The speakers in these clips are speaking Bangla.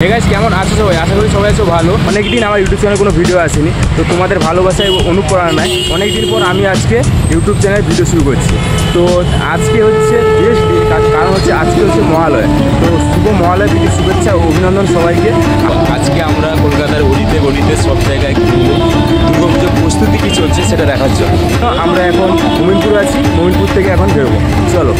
গাইস কেমন আছো সবাই? আশা করি সবাই আছো ভালো। অনেকদিন আমার ইউটিউব চ্যানেলে কোনো ভিডিও আসেনি, তো তোমাদের ভালোবাসায় অনুপ্রেরণায় অনেকদিন পর আমি আজকে ইউটিউব চ্যানেলে ভিডিও শুরু করছি। তো আজকে হচ্ছে বেস্ট দিন, কারণ হচ্ছে আজকে হচ্ছে মহালয়া। তো শুভ মহালয়া দিদি শুভেচ্ছা ও অভিনন্দন সবাইকে। আজকে আমরা কলকাতার গলিতে সব জায়গায় ঘুরবো, দুর্গাপুজোর প্রস্তুতি কী চলছে সেটা দেখার জন্য। আমরা এখন মোমিনপুর আছি, মোমিনপুর থেকে এখন বেরোবো, চলো।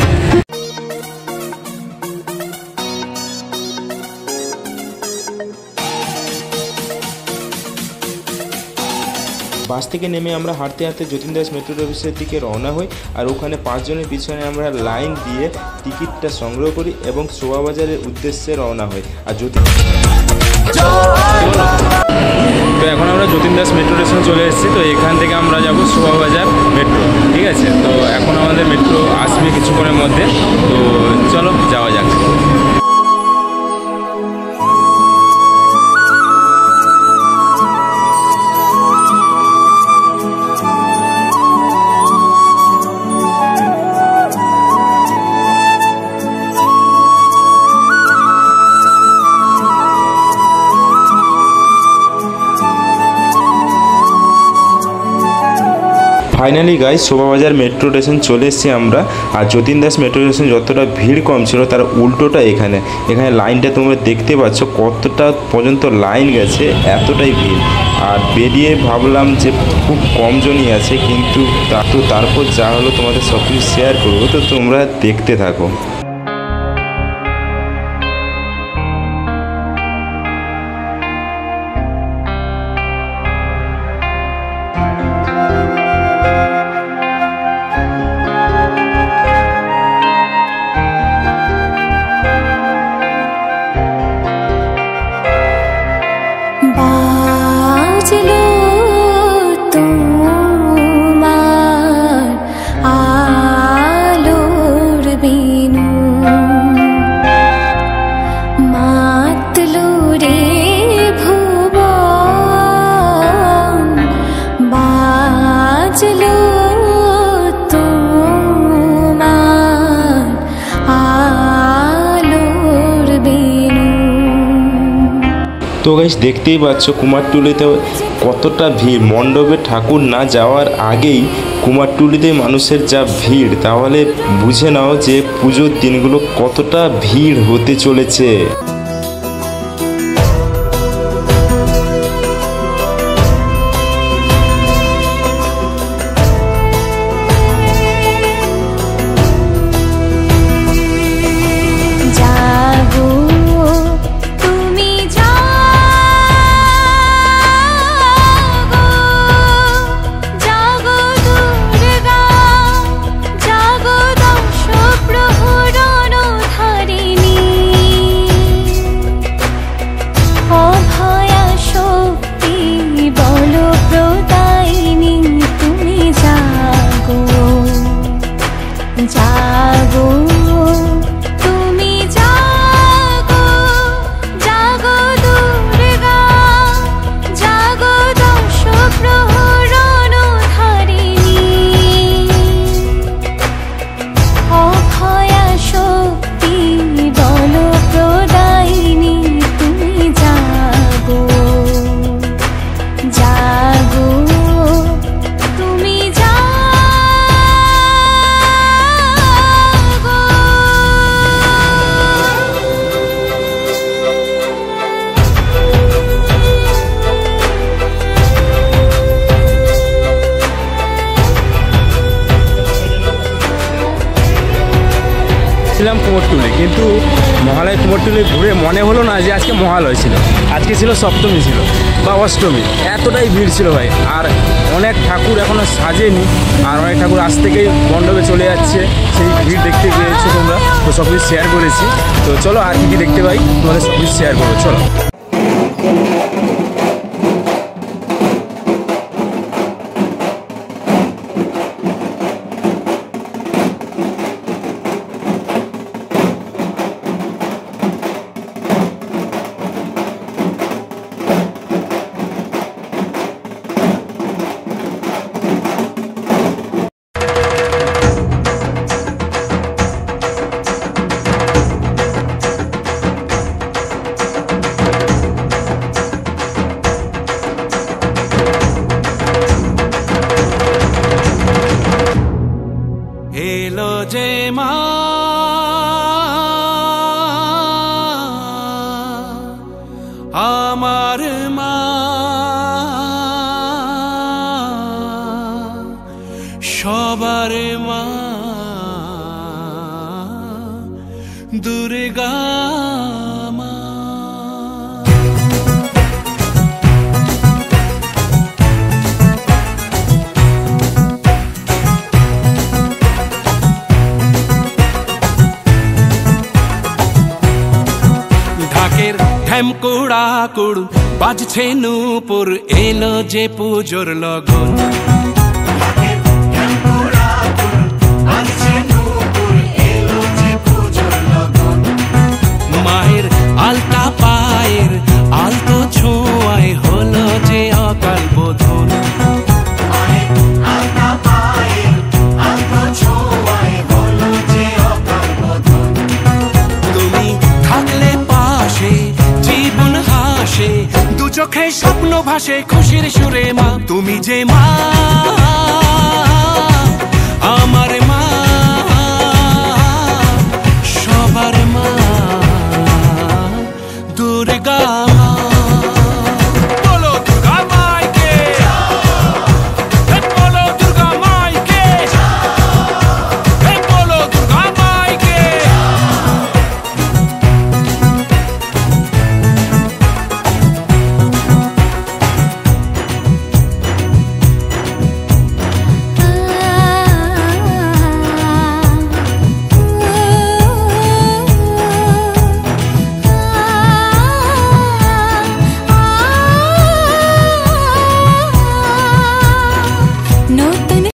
বাস থেকে নেমে আমরা হাঁটতে হাঁটতে যতীন দাস মেট্রো অফিসের দিকে রওনা হই। আর ওখানে 5 জনের পিছনে আমরা লাইন দিয়ে টিকিটটা সংগ্রহ করি এবং শোভাবাজারের উদ্দেশ্যে রওনা হই। আর তো এখন আমরা যতীন দাস মেট্রো স্টেশন চলে এসেছি। তো এখান থেকে আমরা যাব শোভাবাজার মেট্রো, ঠিক আছে? তো এখন আমাদের মেট্রো আসবে কিছুক্ষণের মধ্যে, তো চলো যাওয়া যাক। Finally guys Shobhabazar metro station চলে এসেছি আমরা। আর যতীন দাস মেট্রো স্টেশন যতটা ভিড় কম ছিল তার উল্টোটা এখানে লাইনটা তোমরা দেখতে পাচ্ছ কতটা পর্যন্ত লাইন গেছে, এতটাই ভিড়। আর বেরিয়ে ভাবলাম যে খুব কম জনই আছে, কিন্তু তারপর যা হলো তোমাদের সব কিছু শেয়ার করবো, তো তোমরা দেখতে থাকো। তো গাইস দেখতেই পাচ্ছ কুমারটুলিতে কতটা ভিড়। মণ্ডপে ঠাকুর না যাওয়ার আগেই কুমারটুলিতে মানুষের যা ভিড়, তাহলে বুঝে নাও যে পুজোর দিনগুলো কতটা ভিড় হতে চলেছে। কুমোরটুলি, কিন্তু মহালয় কুমোরটুলি ঘুরে মনে হলো না যে আজকে মহালয় ছিল, আজকে ছিল সপ্তমী ছিল বা অষ্টমী। এতটাই ভিড় ছিল ভাই। আর অনেক ঠাকুর এখনও সাজেনি, আর অনেক ঠাকুর আজ থেকেই মণ্ডপে চলে যাচ্ছে। সেই ভিড় দেখতে গিয়েছো তোমরা, তো সব কিছু শেয়ার করেছি। তো চলো আর কি দেখতে পাই তোমাদের সব কিছু শেয়ার করবো, চলো। আমার মা সবার মা দুর্গা মা। ঢাকের ঢ্যামকুড়া কুড় বাজছে নূপুর, এলো যে পুজোর লগন। মায়ের আলতা পায়ের আলতো ছোঁয়ায় হলো যে অকাল বোধন। তুমি থাকলে পাশে জীবন হাসে, দু চোখে স্বপ্ন ভাসে খুশির সুরে মা। তুমি যে মা আমার মা সবার মা দুর্গা মা। বলো দুর্গা মাইকে, বলো দুর্গা মাইকে, বলো দুর্গা মাইকে। No